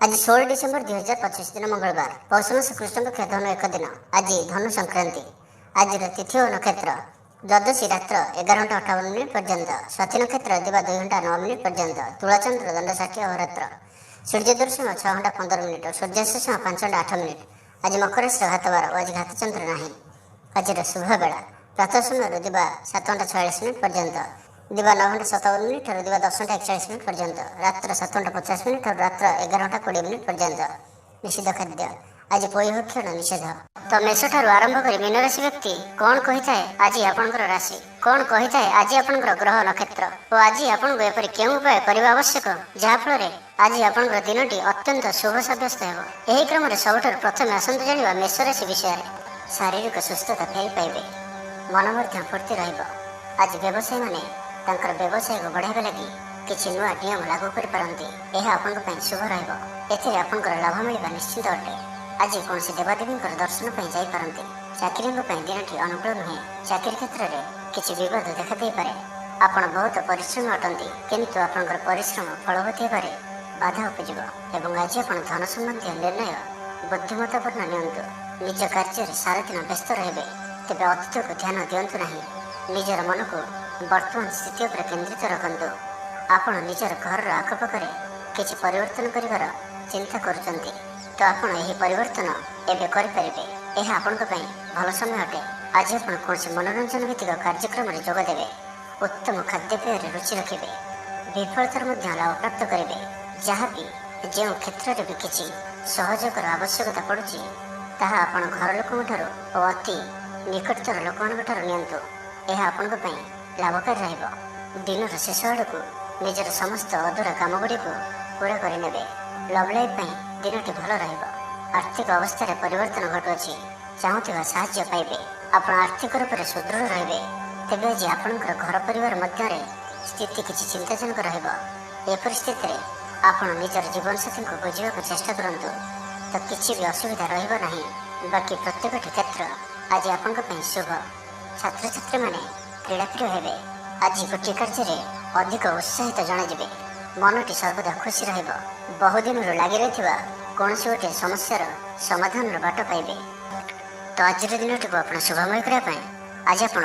आज 16 डिसेम्बर 2025 दिन मंगलवार पौष मास कृष्ण पक्ष धनु एक दिन। आज धनु संक्रांति। आज तिथि और नक्षत्र द्वादशी रात्र 11:58 पर्यंत, स्वाति नक्षत्र दिवा 2:09 पर्यंत, तुलाचंद्र दंड 60 अहोरात्र, सूर्य दर्शन 6:15 सूर्यास्त 5:08। आज मकर राशि घातवार और आज घातचंद्र नहीं। आज शुभ बेला प्रातः समय दिवा 7:46 पर्यंत, दिवा 9:57 और दिवा 10:41 पर्यंत, रात्र 7:50 और रात्र 11:20 पर्यंत। निषिद्ध खाद्य आज पयभक्षण निषेध। तो मेष ठारू आरंभ कर मीन राशि व्यक्ति कौन कही थाए आज आपणकर राशि, कौन कही थाए आज आपणकर ग्रह नक्षत्र और आज आपको एपरि केउं उपाय करबा आवश्यक जहाँफल आज आपणकर दिनटी अत्यंत शुभ सब्यस्त हेब। एही क्रम में सबुठारु प्रथमे आसंतु जानिबा मेष राशि विषय। शारीरिक सुस्थता फेरी पाइबे, मन मध्य फूर्ति रहिब। आज व्यवसायी माने तांकर व्यवसाय को बढ़ाइबा लगी किछि नुआ नियम लागू करि पारंती। एहा आपनक पई शुभ रहिब। एथिरे आपनकर लाभ मिलिबा निश्चित अटे। आज कौन देवादेवींकर दर्शन पर जाई पारंती। चाकरी दिनटी अनुकूल नुहे। चाकरी क्षेत्र में किसी विवाद देखा दे पारे। आपण बहुत परिश्रम अटंती किंतु आपनकर परिश्रम फलवती हेबारे बाधा उपजिब एवं आज आपण धन संबंधी निर्णय बुद्धिमत्तापूर्ण नियंतु। निज कार्य सारा दिन व्यस्त रहिबे, तेबे अतीत को ध्यान दियंतु नहीं। निजर मन को वर्तमान स्थिति पर केंद्रित रखंतु। आपण निजर घर आखपाखरे किछि परिवर्तन करिवार चिंता करुचंती तो आपण यही परिवर्तन एबे करिपारिबे। एहा आपनक पई भल समय अटे। आज आपण कोनसी मनोरंजन भित्तिक कार्यक्रम में जोग देबे, उत्तम खाद्यपेय रुचि रखिबे, विफलतार मध्य लाभ प्राप्त करिबे। जहाँ भी जो क्षेत्र में भी किछि सहयोगर आवश्यकता पड़ुछि ताहा आपण घर लोकंठारु और अति निकटतर लोकमानकठारु नियंतु। एहा आपनक पई लाभकारी रहिब। दिनर शेष आड़कू निजर समस्त अधूरा काम गुड़ी पूरा करनेबे। लव लाइफ पई दिनटी भल रहिब। आर्थिक अवस्था परिवर्तन घटुअछि, चाहूथिबा साहाय्य पाइबे। आपण आर्थिक रूप से सुदृढ़ रहिबे। तेबे आज आपणकर घर परिवार मध्य स्थिति किछि चिंताजनक रहिब। ए परिस्थिति रे आपण निजर जीवन साथी को बुझिबाक चेष्टा करंतु तो किछि भी असुविधा रहिब नाही। बाकी प्रत्येक क्षेत्र आज आपणक पई शुभ। छात्र छात्री माने क्रीड़ाप्रिय हेबे। आज गोटे कार्य अधिक उत्साहित जणाजिबे। मनटी सर्वदा खुशी रहिब। बहुदिन लगी रही कौन गोटे समस्यार समाधान बाट पाइबे। तो आज दिन को आप शुभमय करने आज आप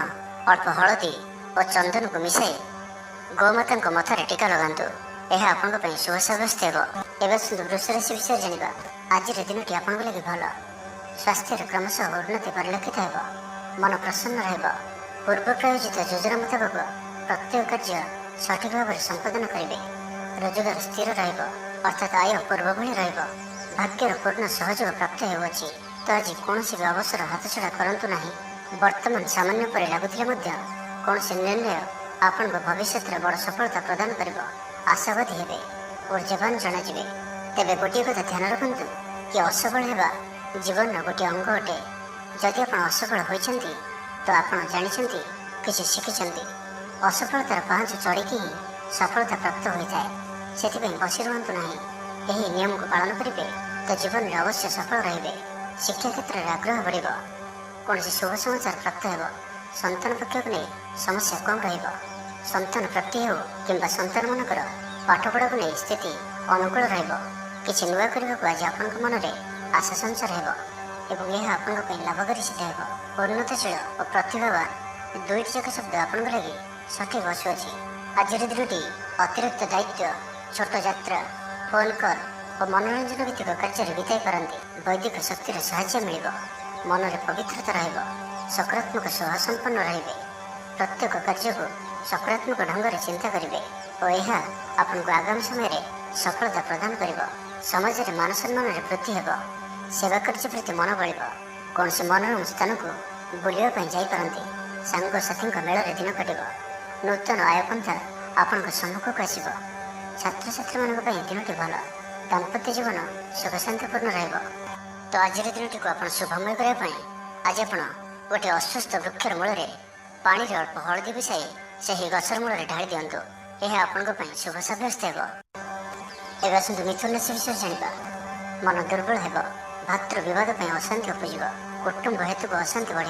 अल्प हलदी और चंदन को मिसाई गौमाता मथार टीका लगातु। यह आपण शुभ सब्यस्त एवं सुंदर वृष राशि विषय जाना। आज दिनटी आपन लगे भल। स्वास्थ्य क्रमशः उन्नति परिलक्षित हो। मन प्रसन्न रहिब। पूर्व प्रायोजित योजना मुताबक प्रत्येक कार्य सठिक भाव में संपादन करेंगे। रोजगार स्थिर रहिब, अर्थात आय पूर्व भली रहिब। भाग्यर पूर्ण सहयोग प्राप्त होउछि। तो आज कौन भी अवसर हाथछड़ा करंतु नहीं। वर्तमान सामान्य पर लगुଥିଲେ ମଧ୍ୟ कौन निर्णय आपण भविष्य बड़ सफलता प्रदान करिब। आशावादी हेबे, ऊर्जावान जनाजिबे। तेबे गोटे कथा ध्यान रखंतु कि असफल हेबा जीवन गोटे अंग अटे। जदि आपण असफल होइछंती तो आपण जानिछंती किछि शिखिछंती। असफलतार पांच चढ़ी ही सफलता प्राप्त होता है। से बसी रुहतु ना। यही नियम को पालन करेंगे तो जीवन में अवश्य सफल रहिबे। शिक्षा क्षेत्र में आग्रह बढ़। कौन शुभ समाचार प्राप्त हो। संतान पक्ष को नहीं समस्या कम रहिब। संतान प्राप्ति हो कि संतान मानकर पाठपढ़ा को नहीं स्थिति अनुकूल रहिब। किछि नुआ करने को आज आपण मन में आशा संचार हो। यह आपण लाभकारी सिद्ध हो। उन्नतशील और प्रतिभावान दुईटी जाक शब्द आपण लगे सठिक बसुअछि। आज दिनटी अतिरिक्त दायित्व, छोट यात्रा, फोन कॉल और मनोरंजन भित्तिक कार्य बिताई पारंती। वैदिक शक्तिर साहाय्य मिलिब। मन में पवित्रता रहिब। सकारात्मक स्वभाव संपन्न रहिबे। प्रत्येक कार्य को सकारात्मक ढंग से चिंता करेंगे और यह आपन को आगामी समय में सफलता प्रदान करिब। समाज में मान सम्मान में वृद्धि हेब। सेवा कार्य प्रति मन बढ़िब। कौन से मनोरम स्थान को बुलिया जाई पारंती। सांग साथी मेल दिन कटिब। नूतन आयपंथा आपण सम्मुख को आसब। छात्र छात्री मान दिनटी भल। दाम्पत्य जीवन सुख शांतिपूर्ण रहिब। तो आज दिनटी को आप शुभमय करने आज आप गोटे अस्वस्थ वृक्षर मूल में पानी अल्प हलदी मिसाई से गछर मूल ढाई दिंतु। यह आपण शुभ सब्यस्त हो। एवं आसतु मिथुन राशि विषय जाना। मन दुर्बल हो। भातृ विवाद अशांति उपजिब। कुटुंब हेतु अशांति बढ़।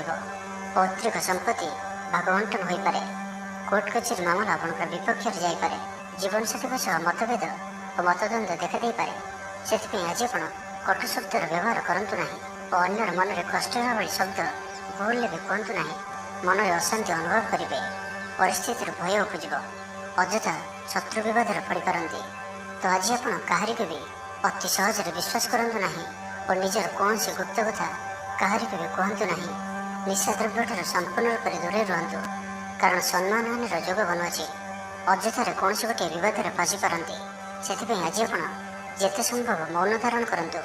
पौत्रिक संपत्ति भागवंटन हो पारे। कोर्ट कचेरी मामला आपंकर विपक्ष जापे। जीवन साथी मतभेद और मतद्वंद देखा दे पारे। ସେଥିପାଇଁ ଆଜି ଆପଣ କଟୁ ଶବ୍ଦର ବ୍ୟବହାର କରନ୍ତୁ ନାହିଁ ଓ ଅନ୍ୟର ମନରେ କଷ୍ଟ ହେବା ଭଳି ଶବ୍ଦ ଭୁଲରେ ବି କୁହନ୍ତୁ ନାହିଁ। ମନରେ ଅଶାନ୍ତି ଅନୁଭବ କରିବେ, ପରିସ୍ଥିତିରୁ ଭୟ ଉପୁଜିବ, ଅଯଥା ଶତ୍ରୁ ବିବାଦରେ ପଡ଼ିପାରନ୍ତି। ତ ଆଜି ଆପଣ କାହାରିକୁ ବି ଅତି ସହଜରେ ବିଶ୍ୱାସ କରନ୍ତୁ ନାହିଁ ଓ ନିଜର କୌଣସି ଗୁପ୍ତ କଥା କାହାରିକୁ ବି କୁହନ୍ତୁ ନାହିଁ। ନିଶା ଦ୍ରବ୍ୟଠାରୁ ସମ୍ପୂର୍ଣ୍ଣ ରୂପରେ ଦୂରେଇ ରୁହନ୍ତୁ, କାରଣ ସମ୍ମାନହାନିର ଯୋଗ ବନୁଅଛି। ଅଯଥାରେ କୌଣସି ଗୋଟିଏ ବିବାଦରେ ଫସିପାରନ୍ତି। ସେଥିପାଇଁ ଆଜି ଆପଣ ଯେତେ ସମ୍ଭବ ମୌନ ଧାରଣ କରନ୍ତୁ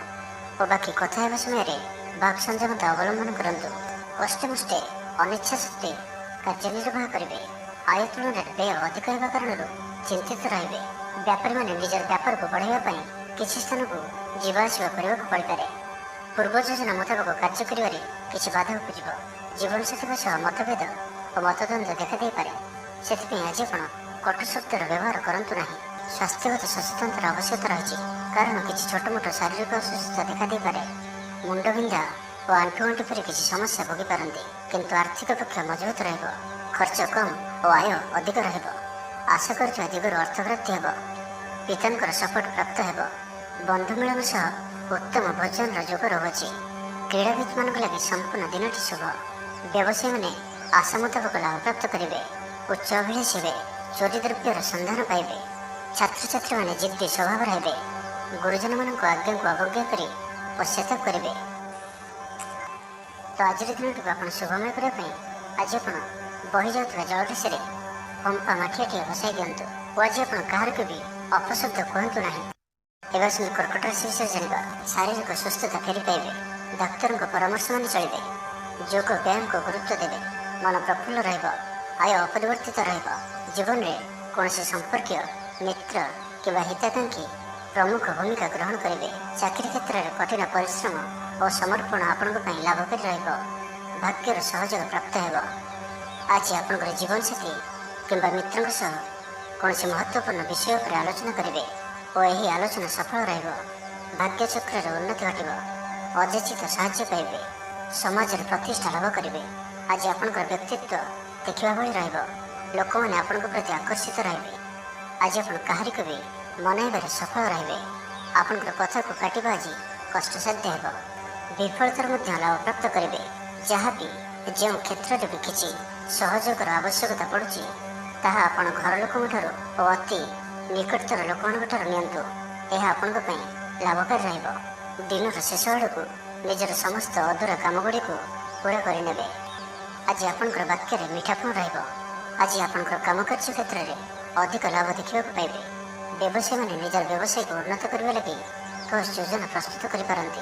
ଓ ବାକି କଥା ହେବା ସମୟରେ ବାକ୍ ସଂଯମତା ଅବଲମ୍ବନ କରନ୍ତୁ। କଷ୍ଟେମଷ୍ଟେ ଅନିଚ୍ଛା ସତ୍ତ୍ୱେ କାର୍ଯ୍ୟ ନିର୍ବାହ କରିବେ। ଆୟ ତୁଳନାରେ ବ୍ୟୟ ଅଧିକ ହେବା କାରଣରୁ ଚିନ୍ତିତ ରହିବେ। ବ୍ୟାପାରୀମାନେ ନିଜର ବ୍ୟାପାରକୁ ବଢ଼ାଇବା ପାଇଁ କିଛି ସ୍ଥାନକୁ ଯିବା ଆସିବା କରିବାକୁ ପଡ଼ିପାରେ। ପୂର୍ବ ଯୋଜନା ମୁତାବକ କାର୍ଯ୍ୟ କରିବାରେ କିଛି ବାଧା ଉପୁଜିବ। ଜୀବନସାଥୀଙ୍କ ସହ ମତଭେଦ ଓ ମତଦ୍ୱନ୍ଦ୍ୱ ଦେଖାଦେଇପାରେ। ସେଥିପାଇଁ ଆଜି ଆପଣ କଟୁ ଶବ୍ଦର ବ୍ୟବହାର କରନ୍ତୁ ନାହିଁ। ସ୍ୱାସ୍ଥ୍ୟଗତ ସଚେତନତାର ଆବଶ୍ୟକତା ରହିଛି, କାରଣ କିଛି ଛୋଟମୋଟ ଶାରୀରିକ ଅସୁସ୍ଥତା ଦେଖାଦେଇପାରେ। ମୁଣ୍ଡବିନ୍ଧା ଓ ଆଣ୍ଠୁଗଣ୍ଠି ପରି କିଛି ସମସ୍ୟା ଭୋଗିପାରନ୍ତି, କିନ୍ତୁ ଆର୍ଥିକ ପକ୍ଷ ମଜବୁତ ରହିବ। ଖର୍ଚ୍ଚ କମ୍ ଓ ଆୟ ଅଧିକ ରହିବ। ଆଶା କରୁଥିବା ଦିଗରୁ ଅର୍ଥପ୍ରାପ୍ତି ହେବ। ପିତାଙ୍କର ସପୋର୍ଟ ପ୍ରାପ୍ତ ହେବ। ବନ୍ଧୁ ମିଳନ ସହ ଉତ୍ତମ ଭୋଜନର ଯୋଗ ରହୁଅଛି। କ୍ରୀଡ଼ାବିତମାନଙ୍କ ଲାଗି ସମ୍ପୂର୍ଣ୍ଣ ଦିନଟି ଶୁଭ। ବ୍ୟବସାୟୀମାନେ ଆଶା ମୁତାବକ ଲାଭପ୍ରାପ୍ତ କରିବେ। ଉଚ୍ଚ ଅଭିଳାଷୀ ହେବେ। ଚୋରି ଦ୍ରବ୍ୟର ସନ୍ଧାନ ପାଇବେ। ଛାତ୍ରଛାତ୍ରୀମାନେ ଜିଦ୍ଦି ସ୍ୱଭାବର ହେବେ। ଗୁରୁଜନମାନଙ୍କ ଆଜ୍ଞାକୁ ଅବଜ୍ଞା କରି ପଶ୍ଚାତାପ କରିବେ। ତ ଆଜିର ଦିନଟିକୁ ଆପଣ ଶୁଭମୟ କରିବା ପାଇଁ ଆଜି ଆପଣ ବହିଯାଉଥିବା ଜଳରାଶିରେ ପମ୍ପା ମାଠିଆଟିଏ ବସାଇ ଦିଅନ୍ତୁ ଓ ଆଜି ଆପଣ କାହାରିକୁ ବି ଅପଶବ୍ଦ କୁହନ୍ତୁ ନାହିଁ। ଏବେ ଆସନ୍ତୁ କର୍କଟ ରାଶି ବିଷୟରେ ଜାଣିବା। ଶାରୀରିକ ସୁସ୍ଥତା ଫେରି ପାଇବେ। ଡାକ୍ତରଙ୍କ ପରାମର୍ଶ ମାନି ଚଳିବେ। ଯୋଗ ବ୍ୟାୟାମକୁ ଗୁରୁତ୍ୱ ଦେବେ। ମନ ପ୍ରଫୁଲ୍ଲ ରହିବ। ଆୟ ଅପରିବର୍ତ୍ତିତ ରହିବ। ଜୀବନରେ କୌଣସି ସମ୍ପର୍କୀୟ, ମିତ୍ର କିମ୍ବା ହିତାକାଂକ୍ଷୀ ପ୍ରମୁଖ ଭୂମିକା ଗ୍ରହଣ କରିବେ। ଚାକିରି କ୍ଷେତ୍ରରେ କଠିନ ପରିଶ୍ରମ ଓ ସମର୍ପଣ ଆପଣଙ୍କ ପାଇଁ ଲାଭକାରୀ ରହିବ। ଭାଗ୍ୟର ସହଯୋଗ ପ୍ରାପ୍ତ ହେବ। ଆଜି ଆପଣଙ୍କର ଜୀବନସାଥୀ କିମ୍ବା ମିତ୍ରଙ୍କ ସହ କୌଣସି ମହତ୍ତ୍ୱପୂର୍ଣ୍ଣ ବିଷୟ ଉପରେ ଆଲୋଚନା କରିବେ ଓ ଏହି ଆଲୋଚନା ସଫଳ ରହିବ। ଭାଗ୍ୟଚକ୍ରରେ ଉନ୍ନତି ଘଟିବ। ଅଯାଚିତ ସାହାଯ୍ୟ ପାଇବେ। ସମାଜରେ ପ୍ରତିଷ୍ଠା ଲାଭ କରିବେ। ଆଜି ଆପଣଙ୍କର ବ୍ୟକ୍ତିତ୍ୱ ଦେଖିବା ଭଳି ରହିବ। ଲୋକମାନେ ଆପଣଙ୍କ ପ୍ରତି ଆକର୍ଷିତ ରହିବେ। ଆଜି ଆପଣ କାହାରିକୁ ବି ମନାଇବାରେ ସଫଳ ରହିବେ। ଆପଣଙ୍କର କଥାକୁ କାଟିବା ଆଜି କଷ୍ଟସାଧ୍ୟ ହେବ। ବିଫଳତାର ମଧ୍ୟ ଲାଭପ୍ରାପ୍ତ କରିବେ। ଯାହାବି ଯେଉଁ କ୍ଷେତ୍ରରେ ବି କିଛି ସହଯୋଗର ଆବଶ୍ୟକତା ପଡ଼ୁଛି, ତାହା ଆପଣ ଘର ଲୋକଙ୍କଠାରୁ ଓ ଅତି ନିକଟତର ଲୋକମାନଙ୍କଠାରୁ ନିଅନ୍ତୁ। ଏହା ଆପଣଙ୍କ ପାଇଁ ଲାଭକାରୀ ରହିବ। ଦିନର ଶେଷ ଆଡ଼କୁ ନିଜର ସମସ୍ତ ଅଧୁରା କାମଗୁଡ଼ିକୁ ପୂରା କରିନେବେ। ଆଜି ଆପଣଙ୍କର ବାକ୍ୟରେ ମିଠାପଣ ରହିବ। ଆଜି ଆପଣଙ୍କର କାମକାର୍ଯ୍ୟ କ୍ଷେତ୍ରରେ ଅଧିକ ଲାଭ ଦେଖିବାକୁ ପାଇବେ। ବ୍ୟବସାୟୀମାନେ ନିଜର ବ୍ୟବସାୟକୁ ଉନ୍ନତ କରିବା ଲାଗି ଠୋସ୍ ଯୋଜନା ପ୍ରସ୍ତୁତ କରିପାରନ୍ତି।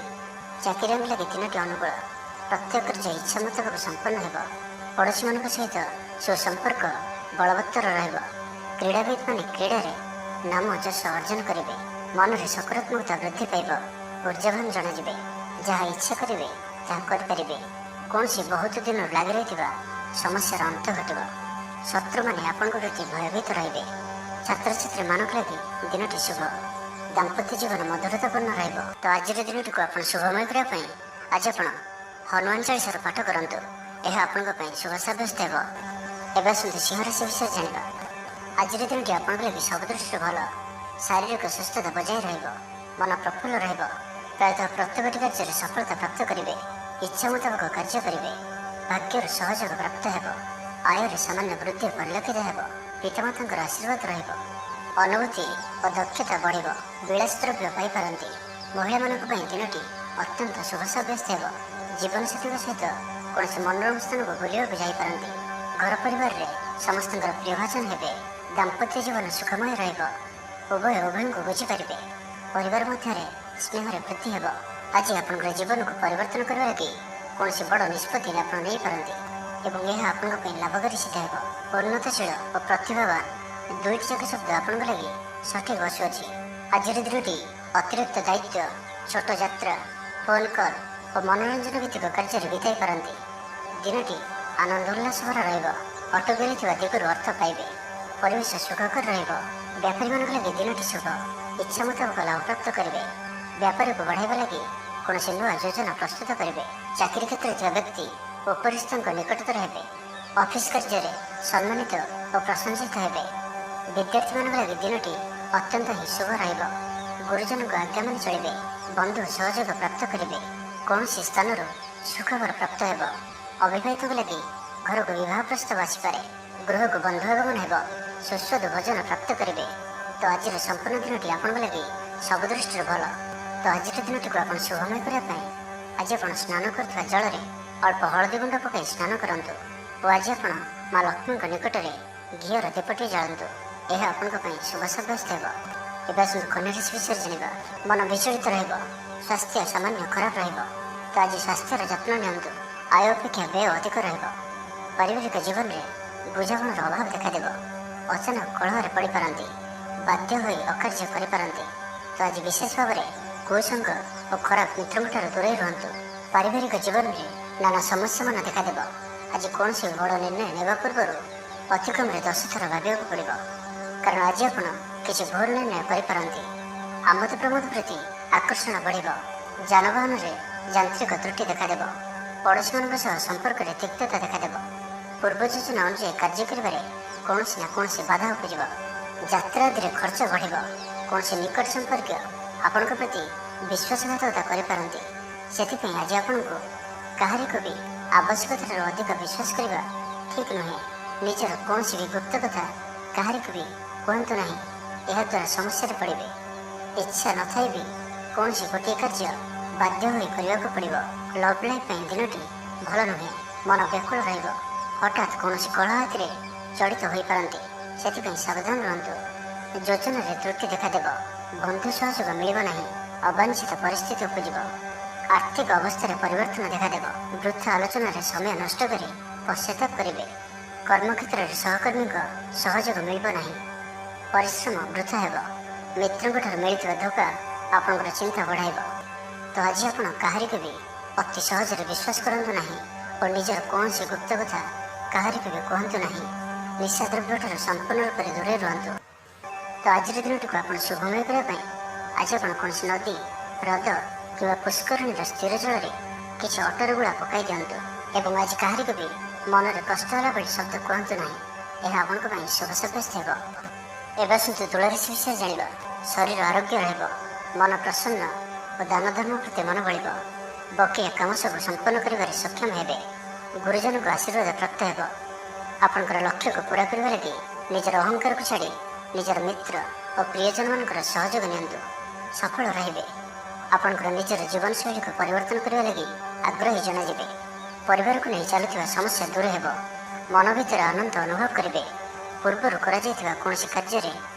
ଚାକିରିଆଙ୍କ ଲାଗି ଦିନଟି ଅନୁକୂଳ। ପ୍ରତ୍ୟେକ କାର୍ଯ୍ୟ ଇଚ୍ଛା ମୁତାବକ ସମ୍ପନ୍ନ ହେବ। ପଡ଼ୋଶୀମାନଙ୍କ ସହିତ ସୁସମ୍ପର୍କ ବଳବତ୍ତର ରହିବ। କ୍ରୀଡ଼ାବିତମାନେ କ୍ରୀଡ଼ାରେ ନାମ ଯଶ ଅର୍ଜନ କରିବେ। ମନରେ ସକାରାତ୍ମକତା ବୃଦ୍ଧି ପାଇବ। ଊର୍ଜାବାନ ଜଣାଯିବେ। ଯାହା ଇଚ୍ଛା କରିବେ ତାହା କରିପାରିବେ। କୌଣସି ବହୁତ ଦିନରୁ ଲାଗି ରହିଥିବା ସମସ୍ୟାର ଅନ୍ତ ଘଟିବ। ଶତ୍ରୁମାନେ ଆପଣଙ୍କ ପ୍ରତି ଭୟଭୀତ ରହିବେ। ଛାତ୍ରଛାତ୍ରୀମାନଙ୍କ ଲାଗି ଦିନଟି ଶୁଭ। ଦାମ୍ପତ୍ୟ ଜୀବନ ମଧୁରତାପୂର୍ଣ୍ଣ ରହିବ। ତ ଆଜିର ଦିନଟିକୁ ଆପଣ ଶୁଭମୟ କରିବା ପାଇଁ ଆଜି ଆପଣ ହନୁମାନ ଚାଳିଶାର ପାଠ କରନ୍ତୁ। ଏହା ଆପଣଙ୍କ ପାଇଁ ଶୁଭ ସାବ୍ୟସ୍ତ ହେବ। ଏବେ ଆସନ୍ତୁ ସିଂହ ରାଶି ବିଷୟରେ ଜାଣିବା। ଆଜିର ଦିନଟି ଆପଣଙ୍କ ଲାଗି ସବୁ ଦୃଷ୍ଟିରୁ ଭଲ। ଶାରୀରିକ ସୁସ୍ଥତା ବଜାୟ ରହିବ। ମନ ପ୍ରଫୁଲ୍ଲ ରହିବ। ପ୍ରାୟତଃ ପ୍ରତ୍ୟେକଟି କାର୍ଯ୍ୟରେ ସଫଳତା ପ୍ରାପ୍ତ କରିବେ। ଇଚ୍ଛା ମୁତାବକ କାର୍ଯ୍ୟ କରିବେ। ଭାଗ୍ୟର ସହଯୋଗ ପ୍ରାପ୍ତ ହେବ। ଆୟରେ ସାମାନ୍ୟ ବୃଦ୍ଧି ପରିଲକ୍ଷିତ ହେବ। ପିତାମାତାଙ୍କର ଆଶୀର୍ବାଦ ରହିବ। ଅନୁଭୂତି ଓ ଦକ୍ଷତା ବଢ଼ିବ। ବିଳାସ ଦ୍ରବ୍ୟ ପାଇପାରନ୍ତି। ମହିଳାମାନଙ୍କ ପାଇଁ ଦିନଟି ଅତ୍ୟନ୍ତ ଶୁଭ ସାବ୍ୟସ୍ତ ହେବ। ଜୀବନସାଥୀଙ୍କ ସହିତ କୌଣସି ମନୋରମ ସ୍ଥାନକୁ ବୁଲିବାକୁ ଯାଇପାରନ୍ତି। ଘର ପରିବାରରେ ସମସ୍ତଙ୍କର ପ୍ରିୟଭାଜନ ହେବେ। ଦାମ୍ପତ୍ୟ ଜୀବନ ସୁଖମୟ ରହିବ। ଉଭୟ ଉଭୟଙ୍କୁ ବୁଝିପାରିବେ। ପରିବାର ମଧ୍ୟରେ ସ୍ନେହରେ ବୃଦ୍ଧି ହେବ। ଆଜି ଆପଣଙ୍କର ଜୀବନକୁ ପରିବର୍ତ୍ତନ କରିବା ଲାଗି କୌଣସି ବଡ଼ ନିଷ୍ପତ୍ତି ଆପଣ ନେଇପାରନ୍ତି ଏବଂ ଏହା ଆପଣଙ୍କ ପାଇଁ ଲାଭକାରୀ ସିଦ୍ଧ ହେବ। ଉନ୍ନତଶୀଳ ଓ ପ୍ରତିଭାବାନ ଦୁଇଟି ଯାକ ଶବ୍ଦ ଆପଣଙ୍କ ଲାଗି ସଠିକ୍ ବସୁଅଛି। ଆଜିର ଦିନଟି ଅତିରିକ୍ତ ଦାୟିତ୍ୱ, ଛୋଟ ଯାତ୍ରା, ଫୋନ୍ କଲ୍ ଓ ମନୋରଞ୍ଜନ ଭିତ୍ତିକ କାର୍ଯ୍ୟରେ ବିତାଇ ପାରନ୍ତି। ଦିନଟି ଆନନ୍ଦ ଉଲ୍ଲାସ ଭରା ରହିବ। ଅଟକି ଥିବା ଦିଗରୁ ଅର୍ଥ ପାଇବେ। ପରିବେଶ ସୁଖକର ରହିବ। ବ୍ୟାପାରୀମାନଙ୍କ ଲାଗି ଦିନଟି ଶୁଭ। ଇଚ୍ଛା ମୁତାବକ ଲାଭପ୍ରାପ୍ତ କରିବେ। ବ୍ୟାପାରକୁ ବଢ଼ାଇବା ଲାଗି କୌଣସି ନୂଆ ଯୋଜନା ପ୍ରସ୍ତୁତ କରିବେ। ଚାକିରି କ୍ଷେତ୍ରରେ ଥିବା ବ୍ୟକ୍ତି ଉପରିସ୍ଥଙ୍କ ନିକଟତର ହେବେ। ଅଫିସ୍ କାର୍ଯ୍ୟରେ ସମ୍ମାନିତ ଓ ପ୍ରଶଂସିତ ହେବେ। ବିଦ୍ୟାର୍ଥୀମାନଙ୍କ ଲାଗି ଦିନଟି ଅତ୍ୟନ୍ତ ହିଁ ଶୁଭ ରହିବ। ଗୁରୁଜନଙ୍କ ଆଜ୍ଞା ମାନି ଚଳିବେ। ବନ୍ଧୁ ସହଯୋଗ ପ୍ରାପ୍ତ କରିବେ। କୌଣସି ସ୍ଥାନରୁ ସୁଖବର ପ୍ରାପ୍ତ ହେବ। ଅବିବାହିତଙ୍କ ଲାଗି ଘରକୁ ବିବାହ ପ୍ରସ୍ତାବ ଆସିପାରେ। ଗୃହକୁ ବନ୍ଧୁ ଆଗମନ ହେବ। ସୁସ୍ୱାଦୁ ଭୋଜନ ପ୍ରାପ୍ତ କରିବେ। ତ ଆଜିର ସମ୍ପୂର୍ଣ୍ଣ ଦିନଟି ଆପଣଙ୍କ ଲାଗି ସବୁ ଦୃଷ୍ଟିରୁ ଭଲ। ତ ଆଜିର ଦିନଟିକୁ ଆପଣ ଶୁଭମୟ କରିବା ପାଇଁ ଆଜି ଆପଣ ସ୍ନାନ କରୁଥିବା ଜଳରେ ଅଳ୍ପ ହଳଦୀ ଗୁଣ୍ଡ ପକାଇ ସ୍ନାନ କରନ୍ତୁ ଓ ଆଜି ଆପଣ ମା ଲକ୍ଷ୍ମୀଙ୍କ ନିକଟରେ ଘିଅର ଦୀପଟିଏ ଜାଳନ୍ତୁ। ଏହା ଆପଣଙ୍କ ପାଇଁ ଶୁଭ ସାବ୍ୟସ୍ତ ହେବ। ଏବେ ଆସନ୍ତୁ କନ୍ୟା ରାଶି ବିଷୟରେ ଜାଣିବା। ମନ ବିଚଳିତ ରହିବ। ସ୍ୱାସ୍ଥ୍ୟ ସାମାନ୍ୟ ଖରାପ ରହିବ। ତ ଆଜି ସ୍ୱାସ୍ଥ୍ୟର ଯତ୍ନ ନିଅନ୍ତୁ। ଆୟ ଅପେକ୍ଷା ବ୍ୟୟ ଅଧିକ ରହିବ। ପାରିବାରିକ ଜୀବନରେ ବୁଝାମଣାର ଅଭାବ ଦେଖାଦେବ। ଅଚାନକ କଳହରେ ପଡ଼ିପାରନ୍ତି। ବାଧ୍ୟ ହୋଇ ଅକାର୍ଯ୍ୟ କରିପାରନ୍ତି। ତ ଆଜି ବିଶେଷ ଭାବରେ କୁସଙ୍ଗ ଓ ଖରାପ ମିତ୍ରଙ୍କଠାରୁ ଦୂରେଇ ରୁହନ୍ତୁ। ପାରିବାରିକ ଜୀବନରେ ନାନା ସମସ୍ୟାମାନ ଦେଖାଦେବ। ଆଜି କୌଣସି ବଡ଼ ନିର୍ଣ୍ଣୟ ନେବା ପୂର୍ବରୁ ଅତି କମରେ 10 ଥର ଭାବିବାକୁ ପଡ଼ିବ। କାରଣ ଆଜି ଆପଣ କିଛି ଭୁଲ ନିର୍ଣ୍ଣୟ କରିପାରନ୍ତି। ଆମୋଦ ପ୍ରମୋଦ ପ୍ରତି ଆକର୍ଷଣ ବଢ଼ିବ। ଯାନବାହନରେ ଯାନ୍ତ୍ରିକ ତ୍ରୁଟି ଦେଖାଦେବ। ପଡ଼ୋଶୀମାନଙ୍କ ସହ ସମ୍ପର୍କରେ ତିକ୍ତତା ଦେଖାଦେବ। ପୂର୍ବ ଯୋଜନା ଅନୁଯାୟୀ କାର୍ଯ୍ୟ କରିବାରେ କୌଣସି ନା କୌଣସି ବାଧା ଉପୁଜିବ। ଯାତ୍ରା ଆଦିରେ ଖର୍ଚ୍ଚ ବଢ଼ିବ। କୌଣସି ନିକଟ ସମ୍ପର୍କୀୟ ଆପଣଙ୍କ ପ୍ରତି ବିଶ୍ୱାସଘାତକତା କରିପାରନ୍ତି। ସେଥିପାଇଁ ଆଜି ଆପଣଙ୍କୁ କାହାରିକୁ ବି ଆବଶ୍ୟକତାଠାରୁ ଅଧିକ ବିଶ୍ୱାସ କରିବା ଠିକ୍ ନୁହେଁ। ନିଜର କୌଣସି ବି ଗୁପ୍ତ କଥା କାହାରିକୁ ବି କୁହନ୍ତୁ ନାହିଁ। ଏହାଦ୍ୱାରା ସମସ୍ୟାରେ ପଡ଼ିବେ। ଇଚ୍ଛା ନଥାଇ ବି କୌଣସି ଗୋଟିଏ କାର୍ଯ୍ୟ ବାଧ୍ୟ ହୋଇ କରିବାକୁ ପଡ଼ିବ। ଲଭ୍ ଲାଇଫ୍ ପାଇଁ ଦିନଟି ଭଲ ନୁହେଁ। ମନ ବ୍ୟାକୁଳ ରହିବ। ହଠାତ୍ କୌଣସି କଳହ ଆଦିରେ ଜଡ଼ିତ ହୋଇପାରନ୍ତି। ସେଥିପାଇଁ ସାବଧାନ ରୁହନ୍ତୁ। ଯୋଜନାରେ ତ୍ରୁଟି ଦେଖାଦେବ। ବନ୍ଧୁ ସହଯୋଗ ମିଳିବ ନାହିଁ। ଅବାଞ୍ଛିତ ପରିସ୍ଥିତି ଉପୁଜିବ। ଆର୍ଥିକ ଅବସ୍ଥାରେ ପରିବର୍ତ୍ତନ ଦେଖାଦେବ। ବୃଥା ଆଲୋଚନାରେ ସମୟ ନଷ୍ଟ କରି ପଶ୍ଚାତାପ କରିବେ। କର୍ମକ୍ଷେତ୍ରରେ ସହକର୍ମୀଙ୍କ ସହଯୋଗ ମିଳିବ ନାହିଁ। ପରିଶ୍ରମ ବୃଥା ହେବ। ମିତ୍ରଙ୍କଠାରୁ ମିଳିଥିବା ଧୋକା ଆପଣଙ୍କର ଚିନ୍ତା ବଢ଼ାଇବ। ତ ଆଜି ଆପଣ କାହାରିକୁ ବି ଅତି ସହଜରେ ବିଶ୍ୱାସ କରନ୍ତୁ ନାହିଁ ଓ ନିଜର କୌଣସି ଗୁପ୍ତ କଥା କାହାରିକୁ ବି କୁହନ୍ତୁ ନାହିଁ। ନିଶାଦ୍ରବ୍ୟଠାରୁ ସମ୍ପୂର୍ଣ୍ଣ ରୂପରେ ଦୂରେଇ ରୁହନ୍ତୁ। ତ ଆଜିର ଦିନଟିକୁ ଆପଣ ଶୁଭମୟ କରିବା ପାଇଁ ଆଜି ଆପଣ କୌଣସି ନଦୀ, ହ୍ରଦ କିମ୍ବା ପୁଷ୍କରିଣୀର ସ୍ଥିର ଜଳରେ କିଛି ଅଟର ଗୁଳା ପକାଇ ଦିଅନ୍ତୁ ଏବଂ ଆଜି କାହାରିକୁ ବି ମନରେ କଷ୍ଟ ହେଲା ଭଳି ଶବ୍ଦ କୁହନ୍ତୁ ନାହିଁ। ଏହା ଆପଣଙ୍କ ପାଇଁ ଶୁଭ ସାବ୍ୟସ୍ତ ହେବ। ଏବେ ଆସନ୍ତୁ ତୁଳାରାଶି ବିଷୟରେ ଜାଣିବା। ଶରୀର ଆରୋଗ୍ୟ ରହିବ। ମନ ପ୍ରସନ୍ନ ଓ ଦାନ ଧର୍ମ ପ୍ରତି ମନ ବଳିବ। ବକେୟା କାମ ସବୁ ସମ୍ପନ୍ନ କରିବାରେ ସକ୍ଷମ ହେବେ। ଗୁରୁଜନଙ୍କ ଆଶୀର୍ବାଦ ପ୍ରାପ୍ତ ହେବ। ଆପଣଙ୍କର ଲକ୍ଷ୍ୟକୁ ପୂରା କରିବା ଲାଗି ନିଜର ଅହଙ୍କାରକୁ ଛାଡ଼ି ନିଜର ମିତ୍ର ଓ ପ୍ରିୟଜନମାନଙ୍କର ସହଯୋଗ ନିଅନ୍ତୁ। ସଫଳ ରହିବେ। ଆପଣଙ୍କର ନିଜର ଜୀବନଶୈଳୀକୁ ପରିବର୍ତ୍ତନ କରିବା ଲାଗି ଆଗ୍ରହୀ ଜଣାଯିବେ। ପରିବାରକୁ ନେଇ ଚାଲୁଥିବା ସମସ୍ୟା ଦୂର ହେବ। ମନ ଭିତରେ ଆନନ୍ଦ ଅନୁଭବ କରିବେ। ପୂର୍ବରୁ କରାଯାଇଥିବା କୌଣସି କାର୍ଯ୍ୟରେ